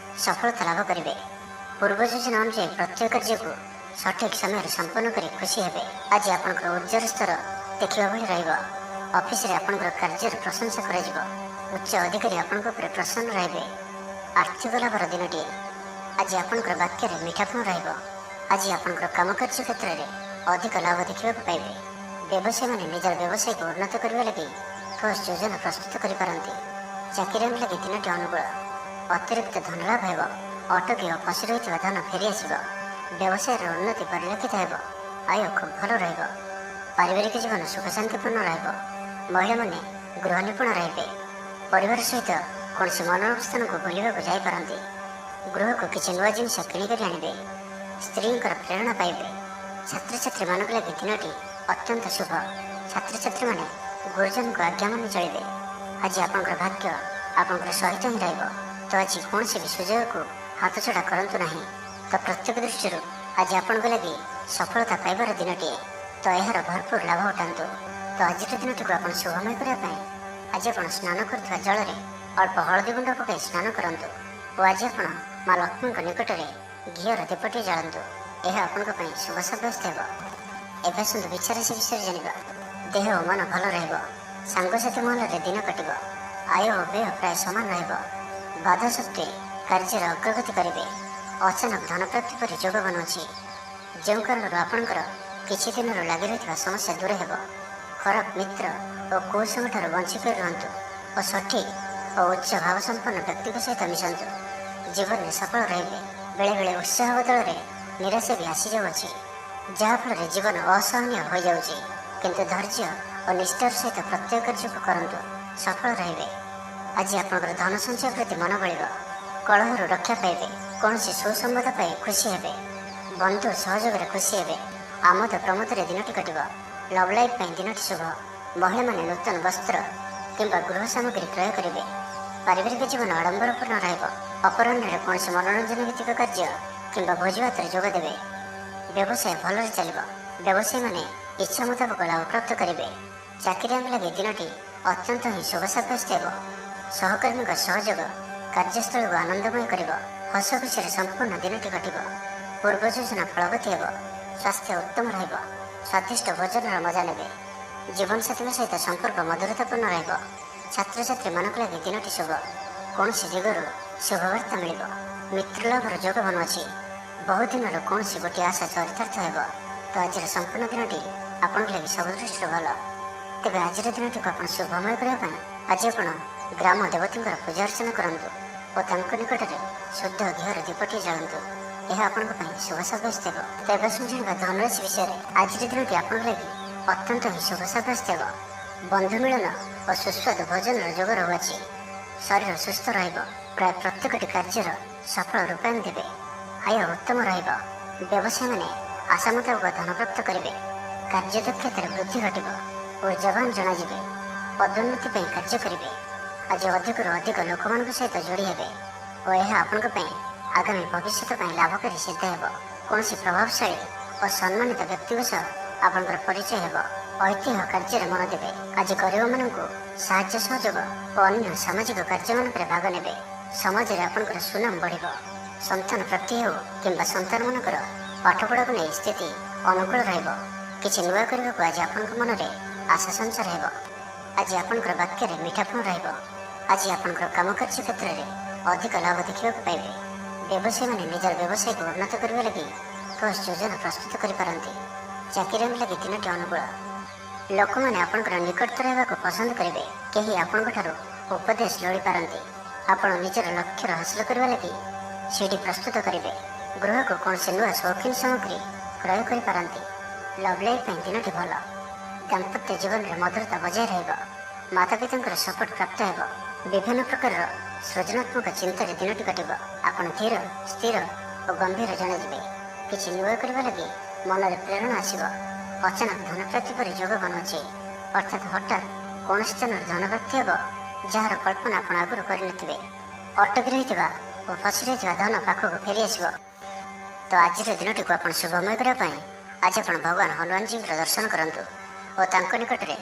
ସଫଳତା ଲାଭ କରିବେ। ପୂର୍ବ ଯୋଜନା ଅନୁଯାୟୀ ପ୍ରତ୍ୟେକ କାର୍ଯ୍ୟକୁ ସଠିକ୍ ସମୟରେ ସମ୍ପନ୍ନ କରି ଖୁସି ହେବେ। ଆଜି ଆପଣଙ୍କର ଉର୍ଜାର ସ୍ତର ଦେଖିବା ଭଳି ରହିବ। ଅଫିସରେ ଆପଣଙ୍କର କାର୍ଯ୍ୟର ପ୍ରଶଂସା କରାଯିବ। ଉଚ୍ଚ ଅଧିକାରୀ ଆପଣଙ୍କ ଉପରେ ପ୍ରସନ୍ନ ରହିବେ। ଆର୍ଥିକ ଲାଭର ଦିନଟିଏ। ଆଜି ଆପଣଙ୍କର ବାକ୍ୟରେ ମିଠାପଣ ରହିବ। ଆଜି ଆପଣଙ୍କର କାମକାର୍ଯ୍ୟ କ୍ଷେତ୍ରରେ ଅଧିକ ଲାଭ ଦେଖିବାକୁ ପାଇବେ। ବ୍ୟବସାୟୀମାନେ ନିଜର ବ୍ୟବସାୟକୁ ଉନ୍ନତ କରିବା ଲାଗି ଠୋସ୍ ଯୋଜନା ପ୍ରସ୍ତୁତ କରିପାରନ୍ତି। ଚାକିରିଆଙ୍କ ଲାଗି ଦିନଟି ଅନୁକୂଳ। ଅତିରିକ୍ତ ଧନ ଲାଭ ହେବ। ଅଟକି ଓ ଫସି ରହିଥିବା ଧନ ଫେରିଆସିବ। ବ୍ୟବସାୟର ଉନ୍ନତି ପରିଲକ୍ଷିତ ହେବ। ଆୟ ଖୁବ୍ ଭଲ ରହିବ। ପାରିବାରିକ ଜୀବନ ସୁଖଶାନ୍ତିପୂର୍ଣ୍ଣ ରହିବ। ମହିଳାମାନେ ଗୃହ ନିପୁଣ ରହିବେ। ପରିବାର ସହିତ କୌଣସି ମନୋରମ ସ୍ଥାନକୁ ବୁଲିବାକୁ ଯାଇପାରନ୍ତି। ଗୃହକୁ କିଛି ନୂଆ ଜିନିଷ କିଣିକରି ଆଣିବେ। ସ୍ତ୍ରୀଙ୍କର ପ୍ରେରଣା ପାଇବେ। ଛାତ୍ରଛାତ୍ରୀମାନଙ୍କ ଲାଗି ଦିନଟି ଅତ୍ୟନ୍ତ ଶୁଭ। ଛାତ୍ରଛାତ୍ରୀମାନେ ଗୁରୁଜନଙ୍କ ଆଜ୍ଞା ମାନି ଚଳିବେ। ଆଜି ଆପଣଙ୍କର ଭାଗ୍ୟ ଆପଣଙ୍କର ସହିତ ହିଁ ରହିବ। ତ ଆଜି କୌଣସି ବି ସୁଯୋଗକୁ ହାତଛଡ଼ା କରନ୍ତୁ ନାହିଁ। ତ ପ୍ରତ୍ୟେକ ଦୃଷ୍ଟିରୁ ଆଜି ଆପଣଙ୍କ ଲାଗି ସଫଳତା ପାଇବାର ଦିନଟିଏ। ତ ଏହାର ଭରପୁର ଲାଭ ଉଠାନ୍ତୁ। ତ ଆଜିର ଦିନଟିକୁ ଆପଣ ଶୁଭମୟ କରିବା ପାଇଁ ଆଜି ଆପଣ ସ୍ନାନ କରୁଥିବା ଜଳରେ ଅଳ୍ପ ହଳଦୀ ଗୁଣ୍ଡ ପକାଇ ସ୍ନାନ କରନ୍ତୁ ଓ ଆଜି ଆପଣ ମା ଲକ୍ଷ୍ମୀଙ୍କ ନିକଟରେ ଘିଅର ଦୀପଟିଏ ଜାଳନ୍ତୁ। ଏହା ଆପଣଙ୍କ ପାଇଁ ଶୁଭ ସାବ୍ୟସ୍ତ ହେବ। ଏବେ ଆସନ୍ତୁ ବିଚାରାଶି ବିଷୟରେ ଜାଣିବା। ଦେହ ଓ ମନ ଭଲ ରହିବ। ସାଙ୍ଗସାଥି ମହଲରେ ଦିନ କଟିବ। ଆୟ ଓ ବ୍ୟୟ ପ୍ରାୟ ସମାନ ରହିବ। ବାଧା ସତ୍ତ୍ୱେ କାର୍ଯ୍ୟରେ ଅଗ୍ରଗତି କରିବେ। ଅଚାନକ ଧନପ୍ରାପ୍ତି ପରି ଯୋଗ ବନୁଅଛି। ଯେଉଁ କାରଣରୁ ଆପଣଙ୍କର କିଛି ଦିନରୁ ଲାଗି ରହିଥିବା ସମସ୍ୟା ଦୂର ହେବ। ଖରାପ ମିତ୍ର ଓ କୁସଙ୍ଗଠାରୁ ବଞ୍ଚି କରି ରୁହନ୍ତୁ ଓ ସଠିକ୍ ଓ ଉଚ୍ଚ ଭାବସମ୍ପନ୍ନ ବ୍ୟକ୍ତିଙ୍କ ସହିତ ମିଶନ୍ତୁ। ଜୀବନରେ ସଫଳ ରହିବେ। ବେଳେବେଳେ ଉତ୍ସାହ ବଦଳରେ ନିରାଶ ବି ଆସିଯାଉଅଛି, ଯାହାଫଳରେ ଜୀବନ ଅସହନୀୟ ହୋଇଯାଉଛି। କିନ୍ତୁ ଧୈର୍ଯ୍ୟ ଓ ନିଷ୍ଠାର ସହିତ ପ୍ରତ୍ୟେକ କାର୍ଯ୍ୟକୁ କରନ୍ତୁ। ସଫଳ ରହିବେ। ଆଜି ଆପଣଙ୍କର ଧନ ସଞ୍ଚୟ ପ୍ରତି ମନ ବଳିବ। କଳହରୁ ରକ୍ଷା ପାଇବେ। କୌଣସି ସୁସମ୍ବାଦ ପାଇ ଖୁସି ହେବେ। ବନ୍ଧୁ ସହଯୋଗରେ ଖୁସି ହେବେ। ଆମୋଦ ପ୍ରମୋଦରେ ଦିନଟି କଟିବ। ଲଭ୍ ଲାଇଫ୍ ପାଇଁ ଦିନଟି ଶୁଭ। ମହିଳାମାନେ ନୂତନ ବସ୍ତ୍ର କିମ୍ବା ଗୃହ ସାମଗ୍ରୀ କ୍ରୟ କରିବେ। ପାରିବାରିକ ଜୀବନ ଆଡ଼ମ୍ବରପୂର୍ଣ୍ଣ ରହିବ। ଅପରାହ୍ନରେ କୌଣସି ମନୋରଞ୍ଜନ ଭିତ୍ତିକ କାର୍ଯ୍ୟ କିମ୍ବା ଭୋଜିଭାତରେ ଯୋଗ ଦେବେ। ବ୍ୟବସାୟ ଭଲରେ ଚାଲିବ। ବ୍ୟବସାୟୀମାନେ ଇଚ୍ଛା ମୁତାବକ ଲାଭ ପ୍ରାପ୍ତ କରିବେ। ଚାକିରିଆଙ୍କ ଲାଗି ଦିନଟି ଅତ୍ୟନ୍ତ ହିଁ ଶୁଭ ସାବ୍ୟସ୍ତ ହେବ। ସହକର୍ମୀଙ୍କ ସହଯୋଗ କାର୍ଯ୍ୟସ୍ଥଳକୁ ଆନନ୍ଦମୟ କରିବ। ହସ ଖୁସିରେ ସମ୍ପୂର୍ଣ୍ଣ ଦିନଟି କଟିବ। ପୂର୍ବ ଯୋଜନା ଫଳବତୀ ହେବ। ସ୍ୱାସ୍ଥ୍ୟ ଉତ୍ତମ ରହିବ। ସ୍ୱାଦିଷ୍ଟ ଭୋଜନର ମଜା ନେବେ। ଜୀବନସାଥୀଙ୍କ ସହିତ ସମ୍ପର୍କ ମଧୁରତାପୂର୍ଣ୍ଣ ରହିବ। ଛାତ୍ରଛାତ୍ରୀମାନଙ୍କ ଲାଗି ଦିନଟି ଶୁଭ। କୌଣସି ଦିଗରୁ ଶୁଭବାର୍ତ୍ତା ମିଳିବ। ମିତ୍ରଲାଭର ଯୋଗ ବନୁଅଛି। ବହୁଦିନର କୌଣସି ଗୋଟିଏ ଆଶା ଚରିତାର୍ଥ ହେବ। ତ ଆଜିର ସମ୍ପୂର୍ଣ୍ଣ ଦିନଟି ଆପଣଙ୍କ ଲାଗି ସବୁ ଦୃଷ୍ଟିରୁ ଭଲ। ତେବେ ଆଜିର ଦିନଟିକୁ ଆପଣ ଶୁଭମୟ କରିବା ପାଇଁ ଆଜି ଆପଣ ଗ୍ରାମ ଦେବତୀଙ୍କର ପୂଜା ଅର୍ଚ୍ଚନା କରନ୍ତୁ ଓ ତାଙ୍କ ନିକଟରେ ଶୁଦ୍ଧ ଘିଅର ଦୀପଟିଏ ଜାଳନ୍ତୁ। ଏହା ଆପଣଙ୍କ ପାଇଁ ଶୁଭ ସାବ୍ୟସ୍ତ ହେବ। ତେବେ ଜାଣିବା ଧନରାଶି ବିଷୟରେ। ଆଜିର ଦିନଟି ଆପଣଙ୍କ ଲାଗି ଅତ୍ୟନ୍ତ ହିଁ ଶୁଭ ସାବ୍ୟସ୍ତ ହେବ। ବନ୍ଧୁ ମିଳନ ଓ ସୁସ୍ୱାଦୁ ଭୋଜନର ଯୋଗ ରହୁଅଛି। ଶରୀର ସୁସ୍ଥ ରହିବ। ପ୍ରାୟ ପ୍ରତ୍ୟେକଟି କାର୍ଯ୍ୟର ସଫଳ ରୂପାୟନ ଦେବେ। ଆୟ ଉତ୍ତମ ରହିବ। ବ୍ୟବସାୟୀମାନେ ଆଶା ମୁତାବକ ଧନ ପ୍ରାପ୍ତ କରିବେ। କାର୍ଯ୍ୟଦକ୍ଷତାରେ ବୃଦ୍ଧି ଘଟିବ। ଊର୍ଜାବାନ ଜଣାଯିବେ। ପଦୋନ୍ନତି ପାଇଁ କାର୍ଯ୍ୟ କରିବେ। ଆଜି ଅଧିକରୁ ଅଧିକ ଲୋକମାନଙ୍କ ସହିତ ଯୋଡ଼ି ହେବେ ଓ ଏହା ଆପଣଙ୍କ ପାଇଁ ଆଗାମୀ ଭବିଷ୍ୟତ ପାଇଁ ଲାଭକାରୀ ସିଦ୍ଧ ହେବ। କୌଣସି ପ୍ରଭାବଶାଳୀ ଓ ସମ୍ମାନିତ ବ୍ୟକ୍ତିଙ୍କ ସହ ଆପଣଙ୍କର ପରିଚୟ ହେବ। ଐତିହ୍ୟ କାର୍ଯ୍ୟରେ ମନ ଦେବେ। ଆଜି ଗରିବମାନଙ୍କୁ ସାହାଯ୍ୟ ସହଯୋଗ ଓ ଅନ୍ୟ ସାମାଜିକ କାର୍ଯ୍ୟମାନଙ୍କରେ ଭାଗ ନେବେ। ସମାଜରେ ଆପଣଙ୍କର ସୁନାମ ବଢ଼ିବ। ସନ୍ତାନ ପ୍ରାପ୍ତି ହେଉ କିମ୍ବା ସନ୍ତାନମାନଙ୍କର ପାଠପଢ଼ାକୁ ନେଇ ସ୍ଥିତି ଅନୁକୂଳ ରହିବ। କିଛି ନୂଆ କରିବାକୁ ଆଜି ଆପଣଙ୍କ ମନରେ ଆଶା ସଞ୍ଚାର ହେବ। ଆଜି ଆପଣଙ୍କର ବାକ୍ୟରେ ମିଠାପଣ ରହିବ। ଆଜି ଆପଣଙ୍କର କାମକାର୍ଯ୍ୟ କ୍ଷେତ୍ରରେ ଅଧିକ ଲାଭ ଦେଖିବାକୁ ପାଇବେ। ବ୍ୟବସାୟୀମାନେ ନିଜର ବ୍ୟବସାୟକୁ ଉନ୍ନତ କରିବା ଲାଗି ଠୋସ୍ ଯୋଜନା ପ୍ରସ୍ତୁତ କରିପାରନ୍ତି। ଚାକିରିଆଙ୍କ ଲାଗି ଦିନଟି ଅନୁକୂଳ। ଲୋକମାନେ ଆପଣଙ୍କର ନିକଟତର ହେବାକୁ ପସନ୍ଦ କରିବେ। କେହି ଆପଣଙ୍କଠାରୁ ଉପଦେଶ ଲୋଡ଼ିପାରନ୍ତି। ଆପଣ ନିଜର ଲକ୍ଷ୍ୟର ହାସଲ କରିବା ଲାଗି ସିଡ଼ି ପ୍ରସ୍ତୁତ କରିବେ। ଗୃହକୁ କୌଣସି ନୂଆ ସୌଖିନ ସାମଗ୍ରୀ କ୍ରୟ କରିପାରନ୍ତି। ଲଭ୍ ଲାଇଫ୍ ପାଇଁ ଦିନଟି ଭଲ। ଦାମ୍ପତ୍ୟ ଜୀବନରେ ମଧୁରତା ବଜାୟ ରହିବ। ମାତାପିତାଙ୍କର ସପୋର୍ଟ ପ୍ରାପ୍ତ ହେବ। ବିଭିନ୍ନ ପ୍ରକାରର ସୃଜନାତ୍ମକ ଚିନ୍ତାରେ ଦିନଟି କଟିବ। ଆପଣ ଧୀର, ସ୍ଥିର ଓ ଗମ୍ଭୀର ଜଣାଯିବେ। କିଛି ନୂଆ କରିବା ଲାଗି ମନରେ ପ୍ରେରଣା ଆସିବ। ଅଚାନକ ଧନପ୍ରାପ୍ତି ପରି ଯୋଗ ବନୁଅଛି। ଅର୍ଥାତ୍ ହଠାତ୍ କୌଣସି ସ୍ଥାନରୁ ଧନପ୍ରାପ୍ତି ହେବ ଯାହାର କଳ୍ପନା ଆପଣ ଆଗରୁ କରିନଥିବେ। ଅଟକି ରହିଥିବା ଓ ଫସି ରହିଥିବା ଧନ ପାଖକୁ ଫେରି ଆସିବ। ତ ଆଜିର ଦିନଟିକୁ ଆପଣ ଶୁଭମୟ କରିବା ପାଇଁ ଆଜି ଆପଣ ଭଗବାନ ହନୁମାନଜୀଙ୍କର ଦର୍ଶନ କରନ୍ତୁ ଓ ତାଙ୍କ ନିକଟରେ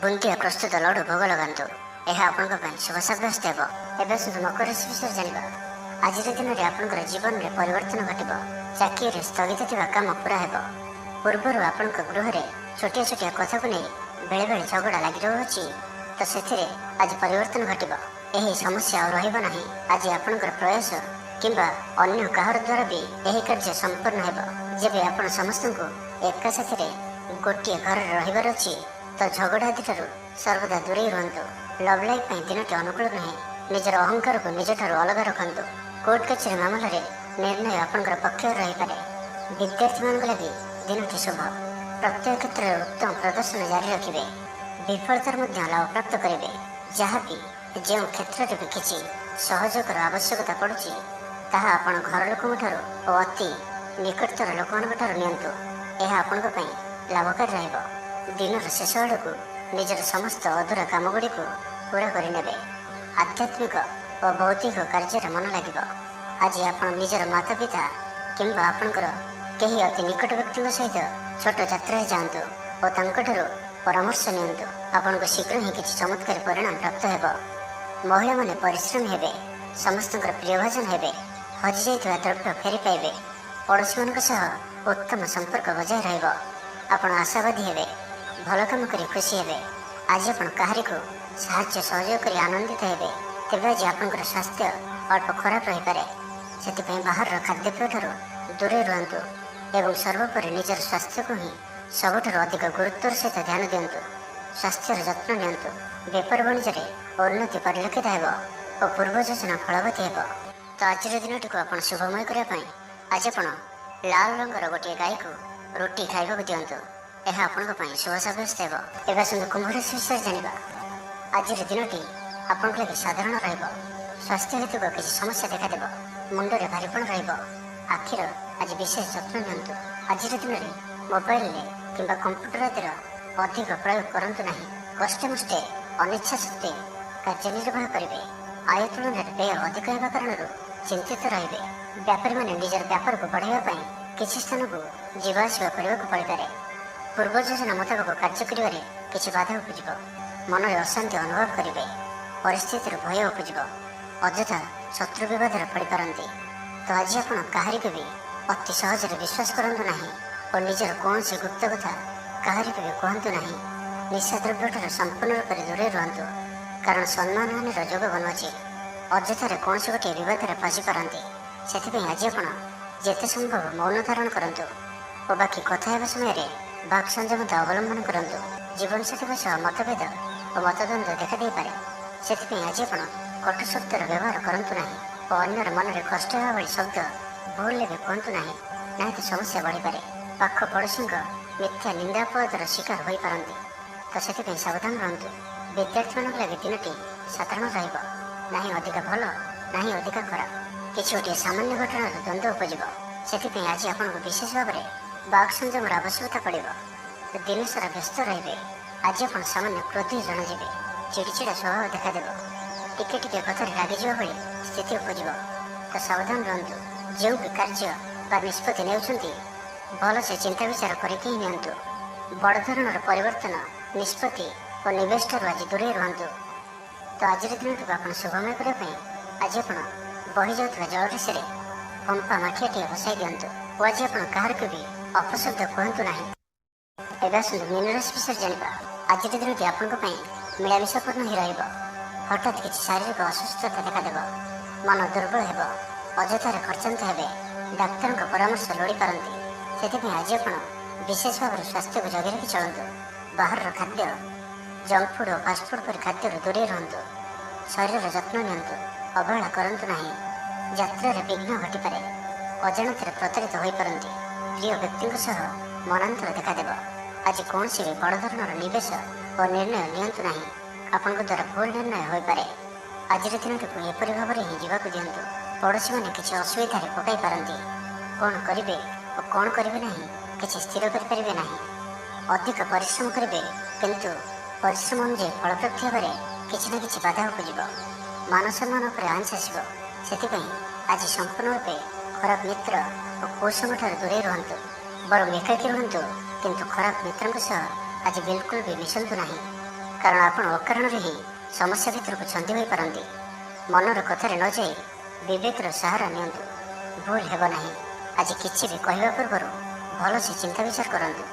ବୁନ୍ଦିଆ ପ୍ରସ୍ତୁତ ଲଡ଼ୁ ଭୋଗ ଲଗାନ୍ତୁ। ଏହା ଆପଣଙ୍କ ପାଇଁ ଶୁଭ ସାବ୍ୟସ୍ତ ହେବ। ଏବେ ଆସନ୍ତୁ ମକର ରାଶି ବିଷୟରେ ଜାଣିବା। ଆଜିର ଦିନରେ ଆପଣଙ୍କର ଜୀବନରେ ପରିବର୍ତ୍ତନ ଘଟିବ। ଚାକିରିରେ ସ୍ଥଗିତ ଥିବା କାମ ପୁରା ହେବ। ପୂର୍ବରୁ ଆପଣଙ୍କ ଗୃହରେ ଛୋଟିଆ ଛୋଟିଆ କଥାକୁ ନେଇ ବେଳେବେଳେ ଝଗଡ଼ା ଲାଗି ରହୁଅଛି, ତ ସେଥିରେ ଆଜି ପରିବର୍ତ୍ତନ ଘଟିବ। ଏହି ସମସ୍ୟା ଆଉ ରହିବ ନାହିଁ। ଆଜି ଆପଣଙ୍କର ପ୍ରୟାସ କିମ୍ବା ଅନ୍ୟ କାହାର ଦ୍ୱାରା ବି ଏହି କାର୍ଯ୍ୟ ସମ୍ପନ୍ନ ହେବ। ଯେବେ ଆପଣ ସମସ୍ତଙ୍କୁ ଏକା ସାଥିରେ ଗୋଟିଏ ଘରରେ ରହିବାର ଅଛି, ତ ଝଗଡ଼ା ଆଦିଠାରୁ ସର୍ବଦା ଦୂରେଇ ରୁହନ୍ତୁ। ଲଭ୍ ଲାଇଫ୍ ପାଇଁ ଦିନଟି ଅନୁକୂଳ ନୁହେଁ। ନିଜର ଅହଙ୍କାରକୁ ନିଜଠାରୁ ଅଲଗା ରଖନ୍ତୁ। କୋର୍ଟ କଚେରୀ ମାମଲାରେ ନିର୍ଣ୍ଣୟ ଆପଣଙ୍କର ପକ୍ଷରେ ରହିପାରେ। ବିଦ୍ୟାର୍ଥୀମାନଙ୍କ ଲାଗି ଦିନଟି ଶୁଭ। ପ୍ରତ୍ୟେକ କ୍ଷେତ୍ରରେ ଉତ୍ତମ ପ୍ରଦର୍ଶନ ଜାରି ରଖିବେ। ବିଫଳତାର ମଧ୍ୟ ଲାଭ ପ୍ରାପ୍ତ କରିବେ। ଯାହାବି ଯେଉଁ କ୍ଷେତ୍ରରେ ବି କିଛି ସହଯୋଗର ଆବଶ୍ୟକତା ପଡ଼ୁଛି, ତାହା ଆପଣ ଘର ଲୋକଙ୍କଠାରୁ ଓ ଅତି ନିକଟତର ଲୋକମାନଙ୍କ ଠାରୁ ନିଅନ୍ତୁ। ଏହା ଆପଣଙ୍କ ପାଇଁ ଲାଭକାରୀ ରହିବ। ଦିନର ଶେଷ ଆଡ଼କୁ ନିଜର ସମସ୍ତ ଅଧୁରା କାମଗୁଡ଼ିକୁ ପୂରା କରିନେବେ। ଆଧ୍ୟାତ୍ମିକ ଓ ଭୌତିକ କାର୍ଯ୍ୟରେ ମନ ଲାଗିବ। ଆଜି ଆପଣ ନିଜର ମାତାପିତା କିମ୍ବା ଆପଣଙ୍କର କେହି ଅତି ନିକଟ ବ୍ୟକ୍ତିଙ୍କ ସହିତ ଛୋଟ ଯାତ୍ରାରେ ଯାଆନ୍ତୁ ଓ ତାଙ୍କଠାରୁ ପରାମର୍ଶ ନିଅନ୍ତୁ। ଆପଣଙ୍କୁ ଶୀଘ୍ର ହିଁ କିଛି ଚମତ୍କାରୀ ପରିଣାମ ପ୍ରାପ୍ତ ହେବ। ମହିଳାମାନେ ପରିଶ୍ରମୀ ହେବେ। ସମସ୍ତଙ୍କର ପ୍ରିୟଭାଜନ ହେବେ। ହଜିଯାଇଥିବା ଦ୍ରବ୍ୟ ଫେରି ପାଇବେ। ପଡ଼ୋଶୀମାନଙ୍କ ସହ ଉତ୍ତମ ସମ୍ପର୍କ ବଜାୟ ରହିବ। ଆପଣ ଆଶାବାଦୀ ହେବେ। ଭଲ କାମ କରି ଖୁସି ହେବେ। ଆଜି ଆପଣ କାହାରିକୁ ସାହାଯ୍ୟ ସହଯୋଗ କରି ଆନନ୍ଦିତ ହେବେ। ତେବେ ଆଜି ଆପଣଙ୍କର ସ୍ୱାସ୍ଥ୍ୟ ଅଳ୍ପ ଖରାପ ରହିପାରେ। ସେଥିପାଇଁ ବାହାରର ଖାଦ୍ୟପେୟଠାରୁ ଦୂରେଇ ରୁହନ୍ତୁ ଏବଂ ସର୍ବୋପରି ନିଜର ସ୍ୱାସ୍ଥ୍ୟକୁ ହିଁ ସବୁଠାରୁ ଅଧିକ ଗୁରୁତ୍ୱର ସହିତ ଧ୍ୟାନ ଦିଅନ୍ତୁ। ସ୍ୱାସ୍ଥ୍ୟର ଯତ୍ନ ନିଅନ୍ତୁ। ବେପାର ବାଣିଜ୍ୟରେ ଉନ୍ନତି ପରିଲକ୍ଷିତ ହେବ ଓ ପୂର୍ବ ଯୋଜନା ଫଳବତୀ ହେବ। ତ ଆଜିର ଦିନଟିକୁ ଆପଣ ଶୁଭମୟ କରିବା ପାଇଁ ଆଜି ଆପଣ ଲାଲ ରଙ୍ଗର ଗୋଟିଏ ଗାଈକୁ ରୁଟି ଖାଇବାକୁ ଦିଅନ୍ତୁ। ଏହା ଆପଣଙ୍କ ପାଇଁ ଶୁଭ ସାବ୍ୟସ୍ତ ହେବ। ଏବେ ଆସନ୍ତୁ କୁମ୍ଭ ରାଶି ବିଷୟରେ ଜାଣିବା। ଆଜିର ଦିନଟି ଆପଣଙ୍କ ଲାଗି ସାଧାରଣ ରହିବ। ସ୍ୱାସ୍ଥ୍ୟ ହେତୁକ କିଛି ସମସ୍ୟା ଦେଖାଦେବ। ମୁଣ୍ଡରେ ଭାରିପଣ ରହିବ। ଆଖିର ଆଜି ବିଶେଷ ଯତ୍ନ ନିଅନ୍ତୁ। ଆଜିର ଦିନରେ ମୋବାଇଲରେ କିମ୍ବା କମ୍ପ୍ୟୁଟର ଆଦିର ଅଧିକ ପ୍ରୟୋଗ କରନ୍ତୁ ନାହିଁ। କଷ୍ଟେମଷ୍ଟେ ଅନିଚ୍ଛା ସତ୍ତ୍ୱେ କାର୍ଯ୍ୟ ନିର୍ବାହ କରିବେ। ଆୟ ତୁଳନାରେ ବ୍ୟୟ ଅଧିକ ହେବା କାରଣରୁ ଚିନ୍ତିତ ରହିବେ। ବ୍ୟାପାରୀମାନେ ନିଜର ବ୍ୟାପାରକୁ ବଢ଼ାଇବା ପାଇଁ କିଛି ସ୍ଥାନକୁ ଯିବା ଆସିବା କରିବାକୁ ପଡ଼ିପାରେ। ପୂର୍ବ ଯୋଜନା ମୁତାବକ କାର୍ଯ୍ୟ କରିବାରେ କିଛି ବାଧା ଉପୁଜିବ। ମନରେ ଅଶାନ୍ତି ଅନୁଭବ କରିବେ। ପରିସ୍ଥିତିରୁ ଭୟ ଉପୁଜିବ। ଅଯଥା ଶତ୍ରୁ ବିବାଦରେ ପଡ଼ିପାରନ୍ତି। ତ ଆଜି ଆପଣ କାହାରିକୁ ବି ଅତି ସହଜରେ ବିଶ୍ୱାସ କରନ୍ତୁ ନାହିଁ ଓ ନିଜର କୌଣସି ଗୁପ୍ତ କଥା କାହାରିକୁ ବି କୁହନ୍ତୁ ନାହିଁ। ନିଶାଦ୍ରବ୍ୟଠାରୁ ସମ୍ପୂର୍ଣ୍ଣ ରୂପରେ ଦୂରେଇ ରୁହନ୍ତୁ, କାରଣ ସମ୍ମାନହାନିର ଯୋଗ ବନୁଅଛି। ଅଯଥାରେ କୌଣସି ଗୋଟିଏ ବିବାଦରେ ଫସିପାରନ୍ତି। ସେଥିପାଇଁ ଆଜି ଆପଣ ଯେତେ ସମ୍ଭବ ମୌନ ଧାରଣ କରନ୍ତୁ ଓ ବାକି କଥା ହେବା ସମୟରେ ବାକ୍ ସଂଯମତା ଅବଲମ୍ବନ କରନ୍ତୁ। ଜୀବନସାଥୀଙ୍କ ସହ ମତଭେଦ ଓ ମତଦ୍ୱନ୍ଦ୍ୱ ଦେଖାଦେଇପାରେ। ସେଥିପାଇଁ ଆଜି ଆପଣ କଟୁ ଶବ୍ଦର ବ୍ୟବହାର କରନ୍ତୁ ନାହିଁ ଓ ଅନ୍ୟର ମନରେ କଷ୍ଟ ହେବା ଭଳି ଶବ୍ଦ ଭୁଲରେ ବି କୁହନ୍ତୁ ନାହିଁ, ନାହିଁ ତ ସମସ୍ୟା ବଢ଼ିପାରେ। ପାଖ ପଡ଼ୋଶୀଙ୍କ ମିଥ୍ୟା ନିନ୍ଦାପଦର ଶିକାର ହୋଇପାରନ୍ତି। ତ ସେଥିପାଇଁ ସାବଧାନ ରୁହନ୍ତୁ। ବିଦ୍ୟାର୍ଥୀମାନଙ୍କ ଲାଗି ଦିନଟି ସାଧାରଣ ରହିବ। ନାହିଁ ଅଧିକା ଭଲ, ନାହିଁ ଅଧିକା ଖରାପ। କିଛି ଗୋଟିଏ ସାମାନ୍ୟ ଘଟଣାର ଦ୍ୱନ୍ଦ୍ୱ ଉପୁଜିବ। ସେଥିପାଇଁ ଆଜି ଆପଣଙ୍କୁ ବିଶେଷ ଭାବରେ ବାକ୍ ସଂଯମର ଆବଶ୍ୟକତା ପଡ଼ିବ। ଦିନସାରା ବ୍ୟସ୍ତ ରହିବେ। ଆଜି ଆପଣ ସାମାନ୍ୟ କ୍ରୋଧୀ ଜଣାଯିବେ। ଚିଡ଼ିଚିଡ଼ା ସ୍ୱଭାବ ଦେଖାଦେବ। ଟିକେ ଟିକେ କଥାରେ ରାଗିଯିବା ଭଳି ସ୍ଥିତି ଉପୁଜିବ। ତ ସାବଧାନ ରୁହନ୍ତୁ। ଯେଉଁ ବି କାର୍ଯ୍ୟ ବା ନିଷ୍ପତ୍ତି ନେଉଛନ୍ତି ଭଲସେ ଚିନ୍ତା ବିଚାର କରିକି ହିଁ ନିଅନ୍ତୁ। ବଡ଼ ଧରଣର ପରିବର୍ତ୍ତନ, ନିଷ୍ପତ୍ତି ଓ ନିବେଶଠାରୁ ଆଜି ଦୂରେଇ ରୁହନ୍ତୁ। ତ ଆଜିର ଦିନଟିକୁ ଆପଣ ଶୁଭମୟ କରିବା ପାଇଁ ଆଜି ଆପଣ ବହିଯାଉଥିବା ଜଳରାଶିରେ ପମ୍ପା ମାଠିଆଟିଏ ବସାଇ ଦିଅନ୍ତୁ ଓ ଆଜି ଆପଣ କାହାରିକୁ ବି ଅପଶବ୍ଦ କୁହନ୍ତୁ ନାହିଁ। ଏବେ ଆସନ୍ତୁ ମୀନ ରାଶି ବିଷୟରେ ଜାଣିବା। ଆଜିର ଦିନଟି ଆପଣଙ୍କ ପାଇଁ ମିଳାମିଶାପୂର୍ଣ୍ଣ ହିଁ ରହିବ। ହଠାତ୍ କିଛି ଶାରୀରିକ ଅସୁସ୍ଥତା ଦେଖାଦେବ। ମନ ଦୁର୍ବଳ ହେବ। ଅଯଥାରେ ଖର୍ଚ୍ଚାନ୍ତ ହେବେ। ଡାକ୍ତରଙ୍କ ପରାମର୍ଶ ଲୋଡ଼ିପାରନ୍ତି। ସେଥିପାଇଁ ଆଜି ଆପଣ ବିଶେଷ ଭାବରେ ସ୍ୱାସ୍ଥ୍ୟକୁ ଜଗି ରଖି ଚଳନ୍ତୁ। ବାହାରର ଖାଦ୍ୟ, ଜଙ୍କ ଫୁଡ୍ ଓ ଫାଷ୍ଟଫୁଡ୍ ପରି ଖାଦ୍ୟରୁ ଦୂରେଇ ରୁହନ୍ତୁ। ଶରୀରର ଯତ୍ନ ନିଅନ୍ତୁ। ଅବହେଳା କରନ୍ତୁ ନାହିଁ। ଯାତ୍ରାରେ ବିଘ୍ନ ଘଟିପାରେ। ଅଜାଣତରେ ପ୍ରତାରିତ ହୋଇପାରନ୍ତି। ପ୍ରିୟ ବ୍ୟକ୍ତିଙ୍କ ସହ ମନାନ୍ତର ଦେଖାଦେବ। ଆଜି କୌଣସି ବି ବଡ଼ ଧରଣର ନିବେଶ ଓ ନିର୍ଣ୍ଣୟ ନିଅନ୍ତୁ ନାହିଁ। ଆପଣଙ୍କ ଦ୍ୱାରା ଭୁଲ ନିର୍ଣ୍ଣୟ ହୋଇପାରେ। ଆଜିର ଦିନଟିକୁ ଏପରି ଭାବରେ ହିଁ ଯିବାକୁ ଦିଅନ୍ତୁ। ପଡ଼ୋଶୀମାନେ କିଛି ଅସୁବିଧାରେ ପକାଇ ପାରନ୍ତି। କ'ଣ କରିବେ ଓ କ'ଣ କରିବେ ନାହିଁ କିଛି ସ୍ଥିର କରିପାରିବେ ନାହିଁ। ଅଧିକ ପରିଶ୍ରମ କରିବେ, କିନ୍ତୁ ପରିଶ୍ରମ ଅନୁଯାୟୀ ଫଳପ୍ରାପ୍ତି ହେବାରେ କିଛି ନା କିଛି ବାଧା ଉପୁଜିବ। ମାନ ସମ୍ମାନ ଉପରେ ଆଞ୍ଚ ଆସିବ। ସେଥିପାଇଁ ଆଜି ସମ୍ପୂର୍ଣ୍ଣ ରୂପେ ଖରାପ ମିତ୍ର ଓ କୁସଙ୍ଗଠାରୁ ଦୂରେଇ ରୁହନ୍ତୁ। ବରଂ ଏକାକୀ ରୁହନ୍ତୁ, କିନ୍ତୁ ଖରାପ ମିତ୍ରଙ୍କ ସହ ଆଜି ବିଲକୁଲ ବି ମିଶନ୍ତୁ ନାହିଁ, କାରଣ ଆପଣ ଅକାରଣରେ ହିଁ ସମସ୍ୟା ଭିତରକୁ ଛନ୍ଦି ହୋଇପାରନ୍ତି। ମନର କଥାରେ ନ ଯାଇ ବିବେକର ସାହାରା ନିଅନ୍ତୁ। ଭୁଲ ହେବ ନାହିଁ। ଆଜି କିଛି ବି କହିବା ପୂର୍ବରୁ ଭଲସେ ଚିନ୍ତା ବିଚାର କରନ୍ତୁ,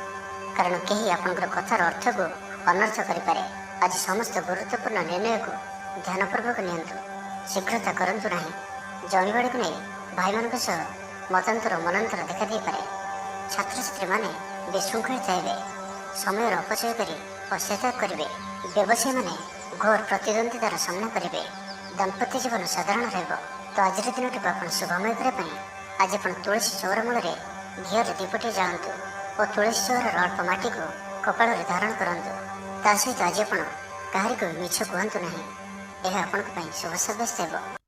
କାରଣ କେହି ଆପଣଙ୍କର କଥାର ଅର୍ଥକୁ ଅନର୍ଥ କରିପାରେ। ଆଜି ସମସ୍ତ ଗୁରୁତ୍ୱପୂର୍ଣ୍ଣ ନିର୍ଣ୍ଣୟକୁ ଧ୍ୟାନପୂର୍ବକ ନିଅନ୍ତୁ। ଶୀଘ୍ରତା କରନ୍ତୁ ନାହିଁ। ଜମିବାଡ଼ିକୁ ନେଇ ଭାଇମାନଙ୍କ ସହ ମତାନ୍ତର ମନାନ୍ତର ଦେଖାଦେଇପାରେ। ଛାତ୍ରଛାତ୍ରୀମାନେ ବିଶୃଙ୍ଖଳିତ ହେବେ। ସମୟର ଅପଚୟ କରି ପଶ୍ଚାତାପ କରିବେ। ବ୍ୟବସାୟୀମାନେ ଘୋର ପ୍ରତିଦ୍ୱନ୍ଦିତାର ସାମ୍ନା କରିବେ। ଦାମ୍ପତ୍ୟ ଜୀବନ ସାଧାରଣ ରହିବ। ତ ଆଜିର ଦିନଟିକୁ ଆପଣ ଶୁଭମୟ କରିବା ପାଇଁ ଆଜି ଆପଣ ତୁଳସୀ ଚଉରା ମୂଳରେ ଘିଅରେ ଦୀପଟିଏ ଜାଳନ୍ତୁ ଓ ତୁଳସୀ ଚଉରାର ଅଳ୍ପ ମାଟିକୁ କପାଳରେ ଧାରଣ କରନ୍ତୁ। ତା ସହିତ ଆଜି ଆପଣ କାହାରିକୁ ମିଛ କୁହନ୍ତୁ ନାହିଁ। ଏହା ଆପଣଙ୍କ ପାଇଁ ଶୁଭ ସାବ୍ୟସ୍ତ ହେବ।